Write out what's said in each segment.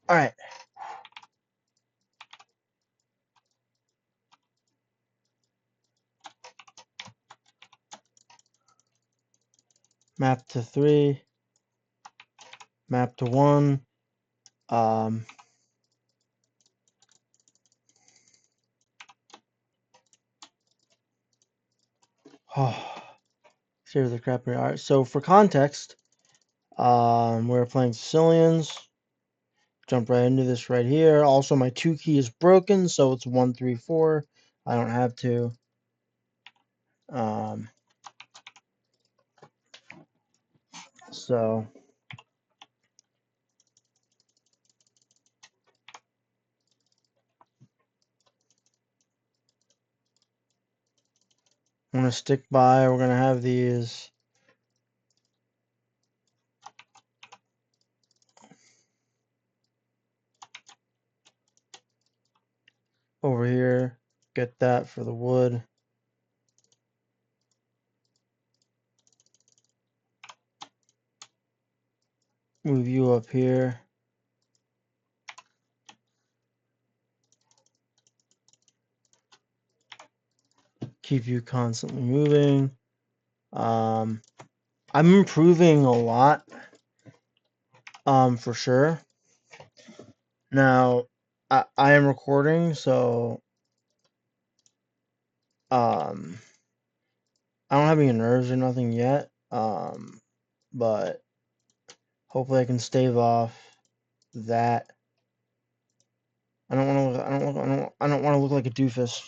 All right. Map to 3. Map to 1. Save the crap. All right. So for context, we're playing Sicilians. Jump right into this right here. Also, my 2 key is broken, so it's 1, 3, 4. I don't have to. So I'm gonna stick by. We're gonna have these over here. Get that for the wood. Move you up here. Keep you constantly moving. I'm improving a lot. For sure. Now, I am recording, so I don't have any nerves or nothing yet. But hopefully I can stave off that. I don't want to. I don't want to look like a doofus.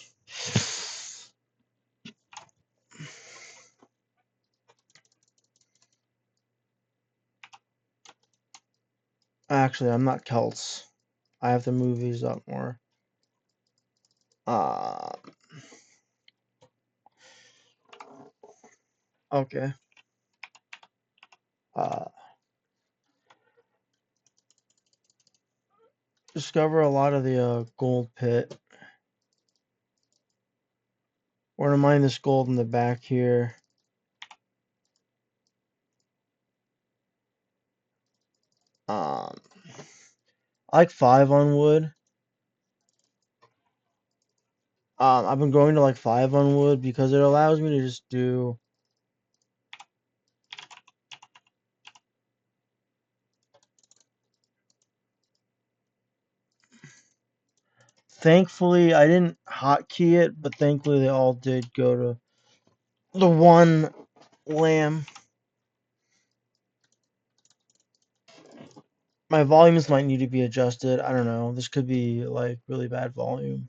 Actually, I'm not Celts. I have to move these up more. Okay. Discover a lot of the gold pit. We're gonna mine this gold in the back here. I like 5 on wood. I've been going to like 5 on wood because it allows me to just do thankfully I didn't hotkey it, but thankfully they all did go to the one lamb. My volumes might need to be adjusted. I don't know. This could be like really bad volume.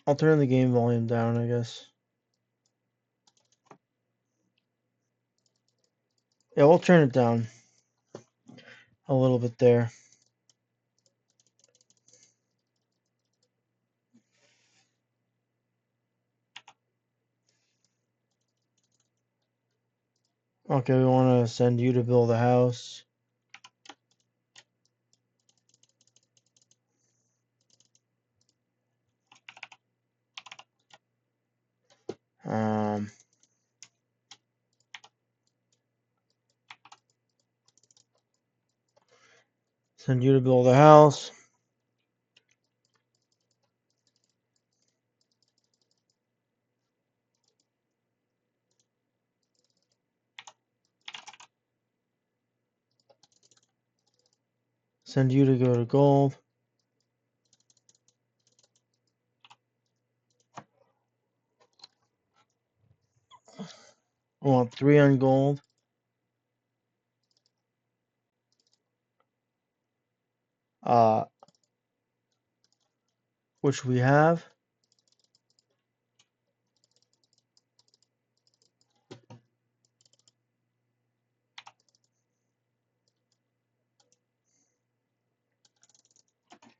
I'll turn the game volume down, I guess. Yeah, we'll turn it down a little bit there. Okay, we want to send you to build a house. Send you to build a house. Send you to go to gold. I want 3 on gold. Which we have.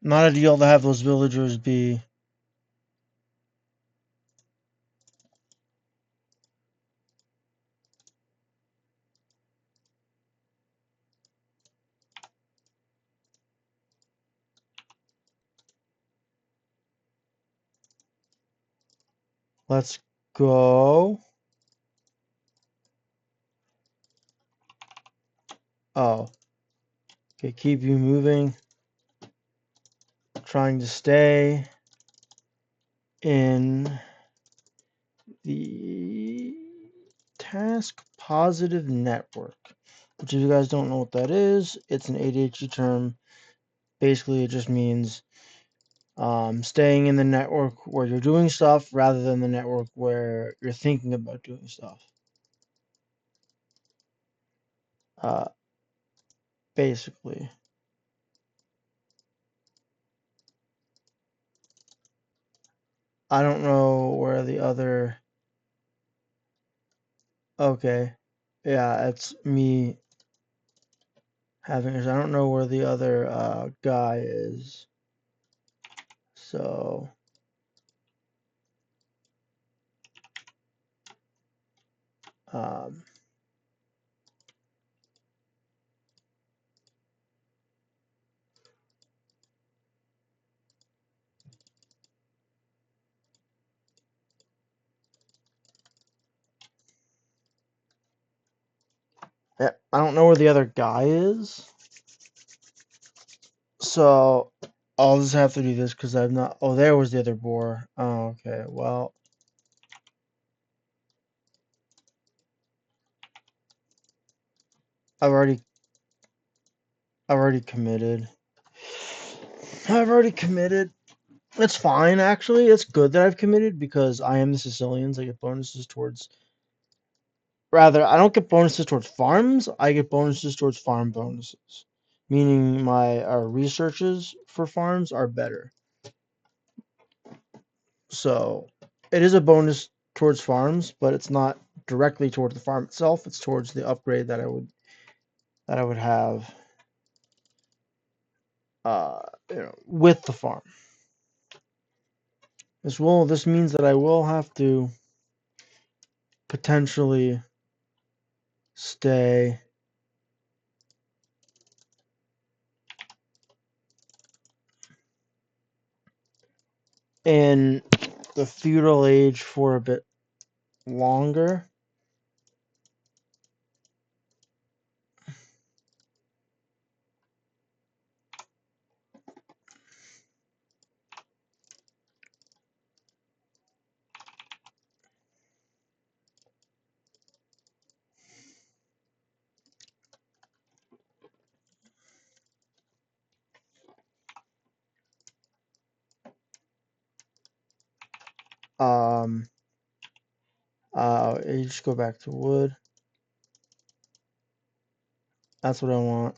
Not ideal to have those villagers be. Let's go. Oh. Okay, keep you moving. Trying to stay in the task positive network, which if you guys don't know what that is, it's an ADHD term. Basically, it just means staying in the network where you're doing stuff rather than the network where you're thinking about doing stuff. Basically. I don't know where the other... Okay. Yeah, it's me having... I don't know where the other guy is. So... yeah, I don't know where the other guy is. So I'll just have to do this because I've not... Oh, there was the other boar. Oh, okay. Well... I've already committed. I've already committed. It's fine, actually. It's good that I've committed because I am the Sicilians. I get bonuses towards... Rather, I don't get bonuses towards farms. I get bonuses towards farm bonuses. Meaning my researches for farms are better. So, it is a bonus towards farms, but it's not directly towards the farm itself. It's towards the upgrade that I would have with the farm. This means that I will have to potentially stay in the feudal age for a bit longer. You just go back to wood. That's what I want.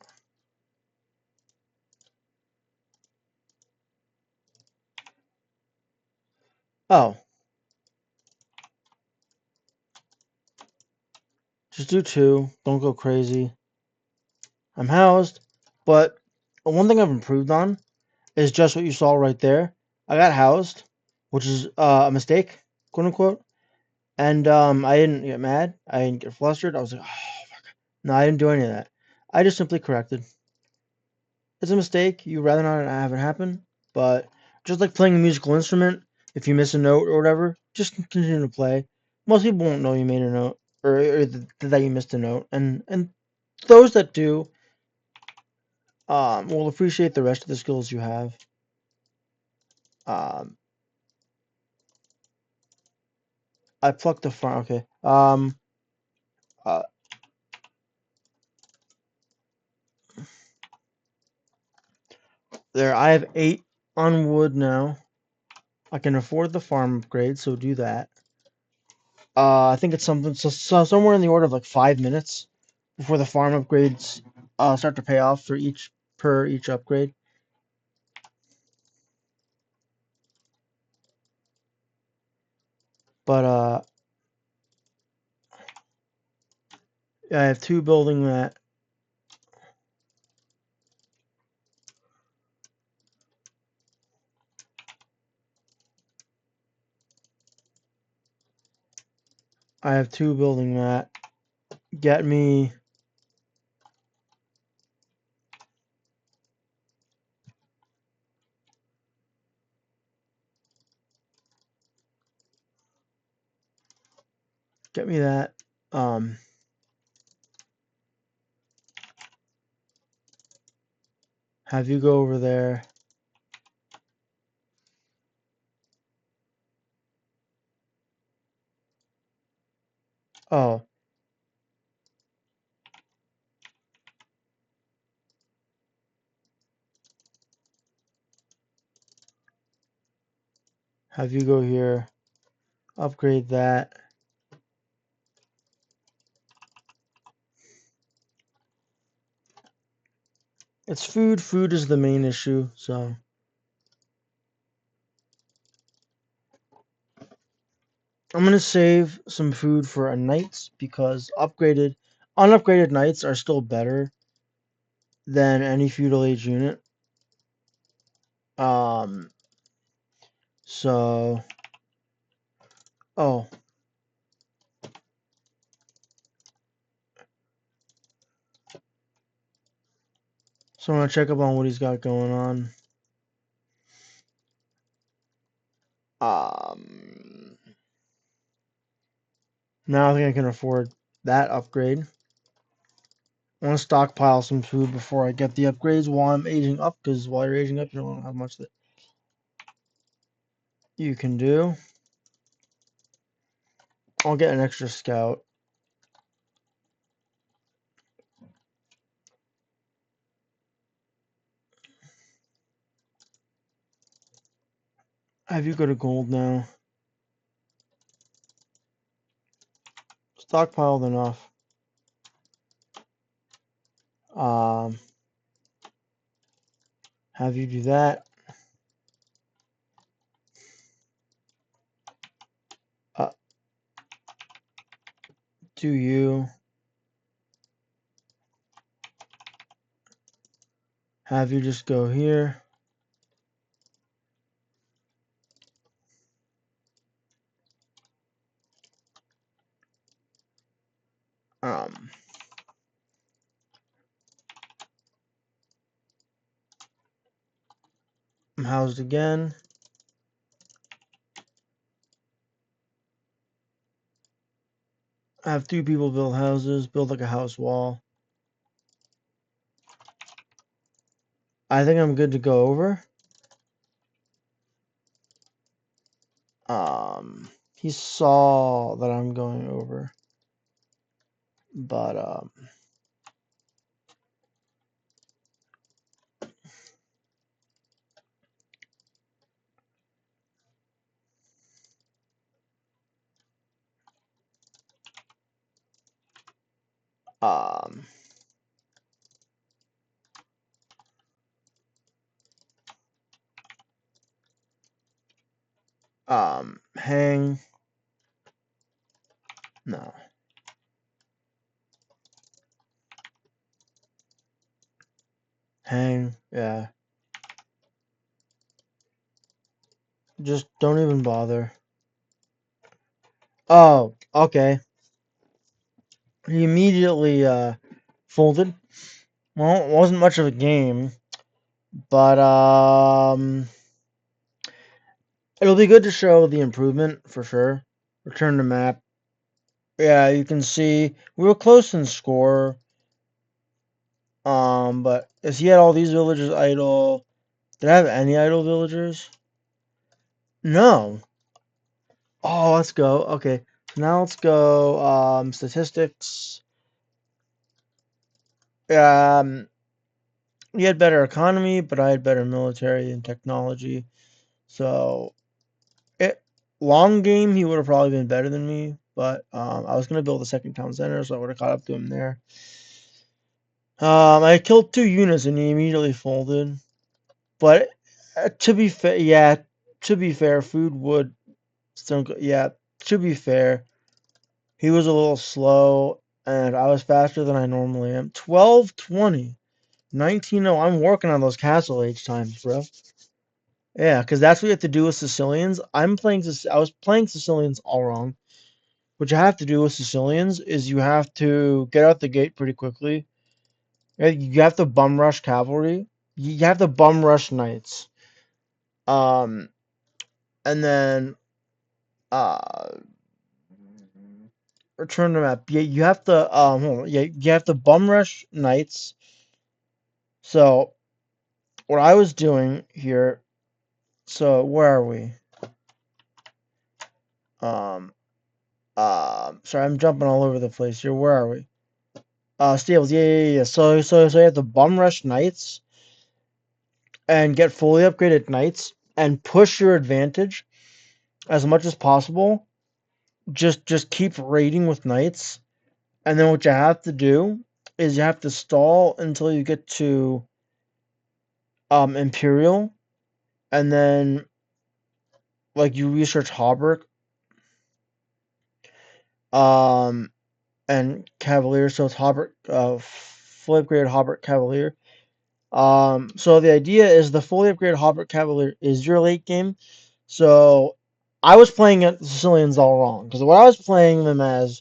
Oh. Just do 2. Don't go crazy. I'm housed. But one thing I've improved on is just what you saw right there. I got housed, which is a mistake, quote unquote. And I didn't get mad. I didn't get flustered. I was like, oh, fuck. No, I didn't do any of that. I just simply corrected. It's a mistake. You'd rather not have it happen. But just like playing a musical instrument, if you miss a note or whatever, just continue to play. Most people won't know you made a note or that you missed a note. And those that do will appreciate the rest of the skills you have. I plucked the farm. Okay. Uh, there. I have 8 on wood now. I can afford the farm upgrade, so do that. I think it's something so somewhere in the order of like 5 minutes before the farm upgrades start to pay off for each upgrade. But yeah, I have 2 building that. I have 2 building that. Get me that. Have you go over there. Oh. Have you go here. Upgrade that. It's food. Food is the main issue, so. I'm going to save some food for a knights because unupgraded knights are still better than any feudal age unit. So, oh. So I'm going to check up on what he's got going on. Now I think I can afford that upgrade. I want to stockpile some food before I get the upgrades while I'm aging up, because while you're aging up, you don't know how much that you can do. I'll get an extra scout. Have you go to gold now? Stockpiled enough. Have you do that. Do you have you just go here? I'm housed again. I have 2 people build houses, build like a house wall. I think I'm good to go over. He saw that I'm going over, but um, hang. No. Hang. Yeah. Just don't even bother. Oh, okay. He immediately folded. Well, it wasn't much of a game, but it'll be good to show the improvement for sure. Return to map. Yeah, you can see we were close in score. But as he had all these villagers idle, did I have any idle villagers? No. Oh, let's go. Okay, now let's go. Statistics. He had better economy, but I had better military and technology. So, long game, he would have probably been better than me. But I was gonna build a second town center, so I would have caught up to him there. I killed 2 units and he immediately folded. But to be fair, yeah, to be fair, food would still go, yeah. To be fair, he was a little slow, and I was faster than I normally am. 12:20, 19:0. I'm working on those castle age times, bro. Yeah, because that's what you have to do with Sicilians. I was playing Sicilians all wrong. What you have to do with Sicilians is you have to get out the gate pretty quickly. You have to bum rush cavalry. You have to bum rush knights. Um, and then uh, return to map. Yeah, you have to hold on. Yeah, you have to bum rush knights. So what I was doing here. So where are we? Um, sorry, I'm jumping all over the place here. Where are we? Stables. Yeah. So you have the bum rush knights and get fully upgraded knights and push your advantage as much as possible. Just keep raiding with knights, and then what you have to do is you have to stall until you get to Imperial, and then like you research Hauberk um and Cavalier, so it's Hauberk fully upgraded Hauberk Cavalier. So the idea is the fully upgraded Hauberk Cavalier is your late game. So I was playing it Sicilians all wrong because what I was playing them as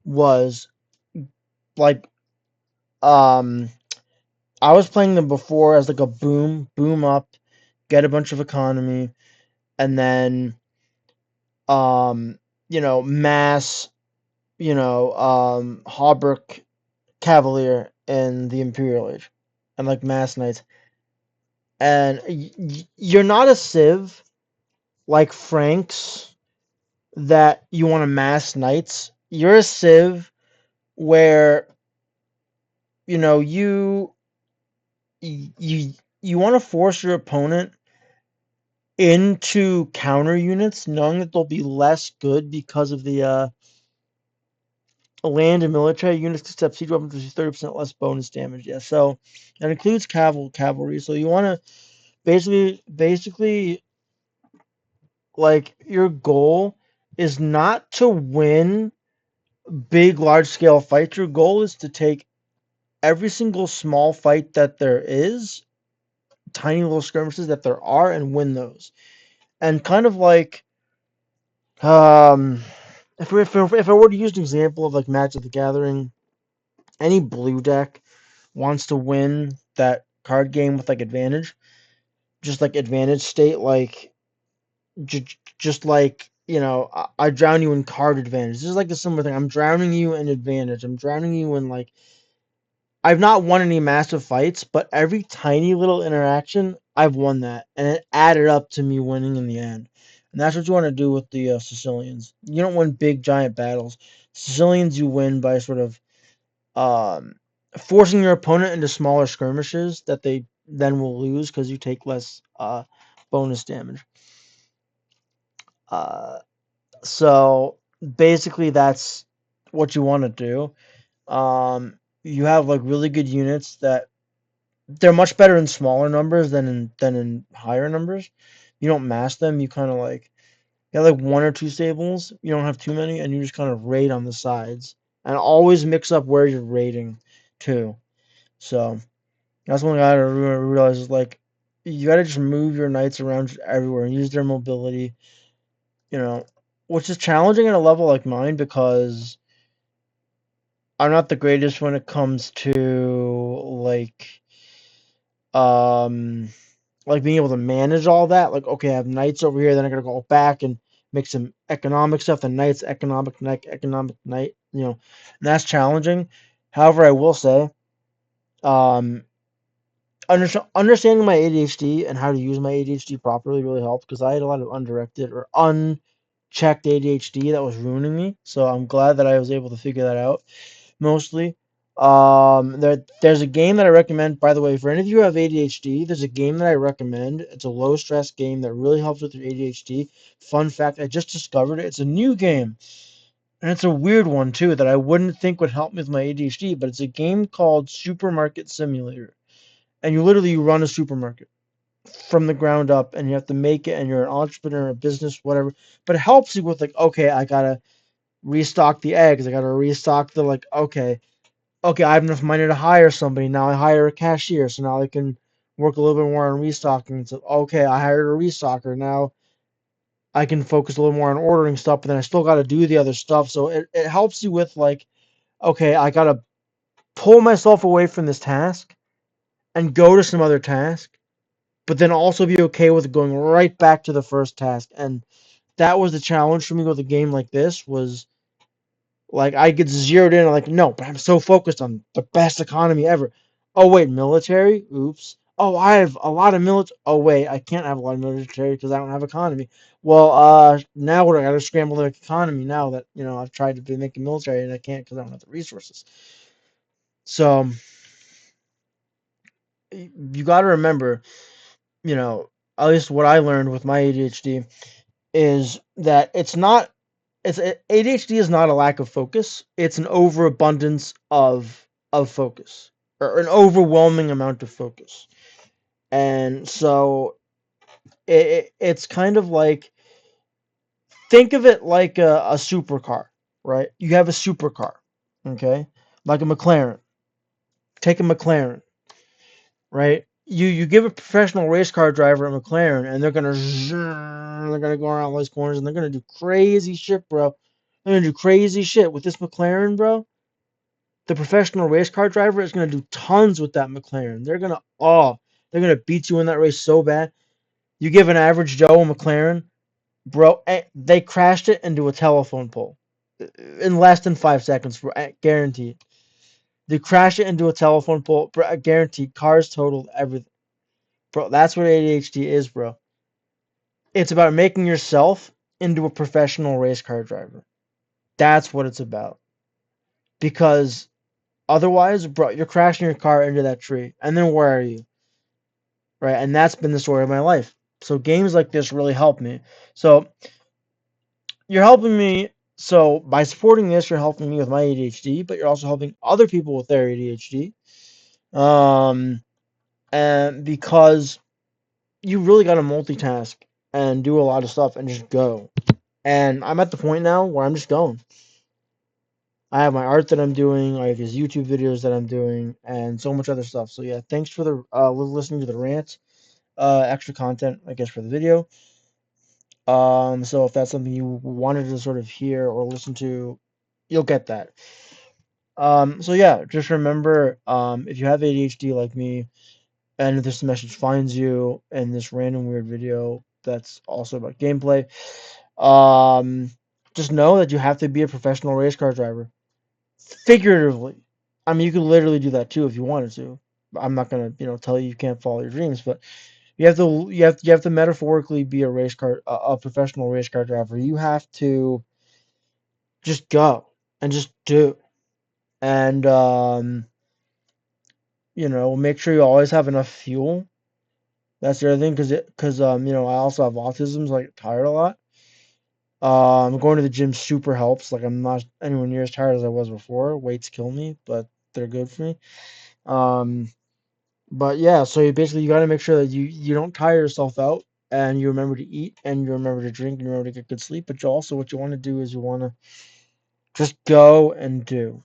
was like um I was playing them before as like a boom up, get a bunch of economy, and then um mass Hauberk Cavalier in the Imperial Age, and like mass knights. And you're not a civ like Franks that you want to mass knights. You're a civ where you know you you want to force your opponent into counter units, knowing that they'll be less good because of the land and military units to step siege weapons with 30% less bonus damage. Yeah, so that includes cavalry. So you want to basically like your goal is not to win big large scale fights. Your goal is to take every single small fight that there is, tiny little skirmishes that there are, and win those. And kind of like if I were to use an example of like Magic the Gathering, any blue deck wants to win that card game with like advantage, just like advantage state, like just like I drown you in card advantage. This is like a similar thing. I'm drowning you in advantage. I'm drowning you in like I've not won any massive fights, but every tiny little interaction I've won that, and it added up to me winning in the end. And that's what you want to do with the Sicilians. You don't win big giant battles. Sicilians you win by sort of um, forcing your opponent into smaller skirmishes that they then will lose because you take less bonus damage. Uh, so basically, that's what you want to do. You have like really good units that they're much better in smaller numbers than in higher numbers. You don't mass them. You kind of like you have like one or two stables. You don't have too many, and you just kind of raid on the sides and always mix up where you're raiding too. So that's one thing I realize is like you gotta just move your knights around everywhere and use their mobility. You know, which is challenging at a level like mine because I'm not the greatest when it comes to um like being able to manage all that. Like, okay, I have knights over here, then I gotta go back and make some economic stuff. The knights, economic knight, and that's challenging. However, I will say, um, understanding my ADHD and how to use my ADHD properly really helped because I had a lot of undirected or unchecked ADHD that was ruining me. So I'm glad that I was able to figure that out mostly. There's a game that I recommend, by the way, for any of you who have ADHD, there's a game that I recommend. It's a low stress game that really helps with your ADHD. Fun fact, I just discovered it. It's a new game. And it's a weird one too that I wouldn't think would help me with my ADHD, but it's a game called Supermarket Simulator. And you literally run a supermarket from the ground up and you have to make it and you're an entrepreneur, a business, whatever. But it helps you with like, okay, I gotta restock the eggs, I gotta restock the okay, I have enough money to hire somebody. Now I hire a cashier, so now I can work a little bit more on restocking. So, okay, I hired a restocker. Now I can focus a little more on ordering stuff, but then I still got to do the other stuff. So it helps you with like, okay, I got to pull myself away from this task and go to some other task, but then also be okay with going right back to the first task. And that was the challenge for me with a game like this was like I get zeroed in, like, no, but I'm so focused on the best economy ever. Oh wait, military? Oops. Oh, I have a lot of military. Oh wait, I can't have a lot of military because I don't have economy. Well, now I got to scramble to make economy now that I've tried to be making military and I can't because I don't have the resources. So you got to remember, at least what I learned with my ADHD is that ADHD is not a lack of focus. It's an overabundance of focus, or an overwhelming amount of focus. And so it's kind of like, think of it like a supercar, right? You have a supercar, okay? Like a McLaren. Take a McLaren, right? You give a professional race car driver a McLaren, and they're gonna go around all those corners, and they're gonna do crazy shit, bro. They're gonna do crazy shit with this McLaren, bro. The professional race car driver is gonna do tons with that McLaren. They're gonna beat you in that race so bad. You give an average Joe a McLaren, bro, they crashed it into a telephone pole in less than 5 seconds, bro, guaranteed. They crashed it into a telephone pole, bro, guaranteed. Cars totaled everything. Bro, that's what ADHD is, bro. It's about making yourself into a professional race car driver. That's what it's about. Because otherwise, bro, you're crashing your car into that tree. And then where are you? Right? And that's been the story of my life. So games like this really help me. So you're helping me. So by supporting this, you're helping me with my ADHD, but you're also helping other people with their ADHD. And because you really got to multitask and do a lot of stuff and just go. And I'm at the point now where I'm just going. I have my art that I'm doing. I have these YouTube videos that I'm doing, and so much other stuff. So yeah, thanks for the listening to the rant. Extra content, I guess, for the video. So if that's something you wanted to sort of hear or listen to, you'll get that. So yeah, just remember, if you have ADHD like me, and if this message finds you in this random weird video that's also about gameplay, um, just know that you have to be a professional race car driver. Figuratively. I mean, you could literally do that too if you wanted to. I'm not gonna, tell you can't follow your dreams, but you have to metaphorically be a professional race car driver. You have to just go and just do, and make sure you always have enough fuel. That's the other thing, I also have autism, so I get tired a lot. Going to the gym super helps. Like, I'm not anywhere near as tired as I was before. Weights kill me, but they're good for me. But yeah, so you got to make sure that you don't tire yourself out, and you remember to eat, and you remember to drink, and you remember to get good sleep. But what you want to do is you want to just go and do.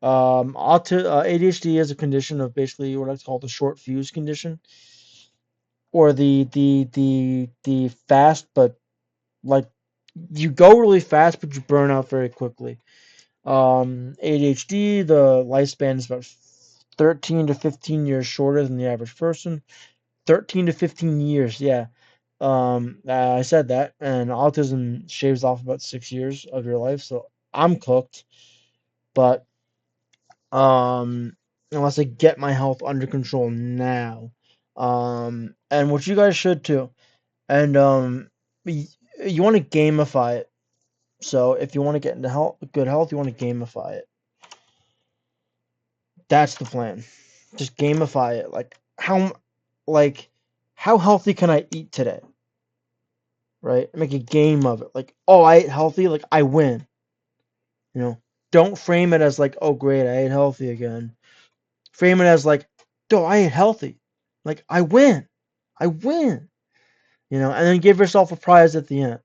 ADHD is a condition of basically what I call the short fuse condition, or the fast, but like, you go really fast, but you burn out very quickly. ADHD, the lifespan is about 13 to 15 years shorter than the average person. 13 to 15 years, yeah. I said that, and autism shaves off about 6 years of your life, so I'm cooked. But unless I get my health under control now, and what you guys should too, and you want to gamify it. So if you want to get into good health, you want to gamify it. That's the plan. Just gamify it. How healthy can I eat today? Right? Make a game of it. Like, oh, I ate healthy, like I win. Don't frame it as like, oh great, I ate healthy again. Frame it as like, oh, I ate healthy. Like, I win. I win. And then give yourself a prize at the end.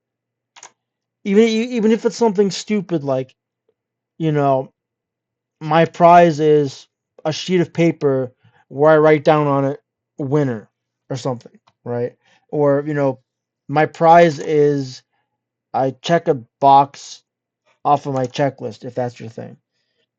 Even if it's something stupid like, you know, my prize is a sheet of paper where I write down on it winner or something, right? Or, my prize is I check a box off of my checklist, if that's your thing.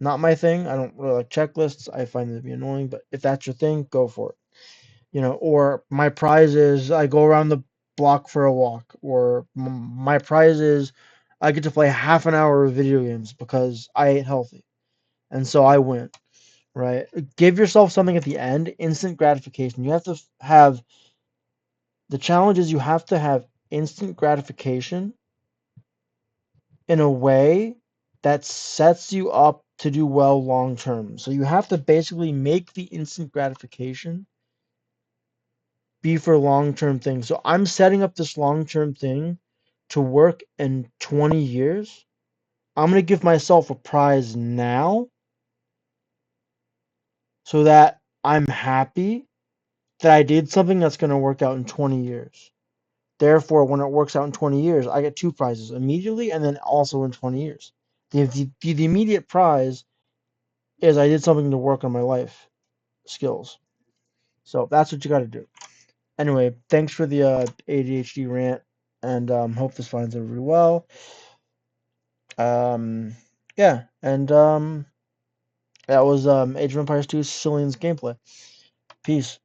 Not my thing. I don't really like checklists. I find them to be annoying, but if that's your thing, go for it. Or my prize is I go around the block for a walk, or my prize is I get to play half an hour of video games because I ate healthy, and so I win. right? Give yourself something at the end, instant gratification. You have to have the challenge is you have to have instant gratification in a way that sets you up to do well long term. So you have to basically make the instant gratification be for long term things. So I'm setting up this long term thing to work in 20 years. I'm going to give myself a prize now so that I'm happy that I did something that's going to work out in 20 years. Therefore, when it works out in 20 years, I get two prizes immediately and then also in 20 years. The immediate prize is I did something to work on my life skills. So that's what you got to do. Anyway, thanks for the ADHD rant, and hope this finds everybody well. Um, yeah, and that was Age of Empires 2 Sicilians gameplay. Peace.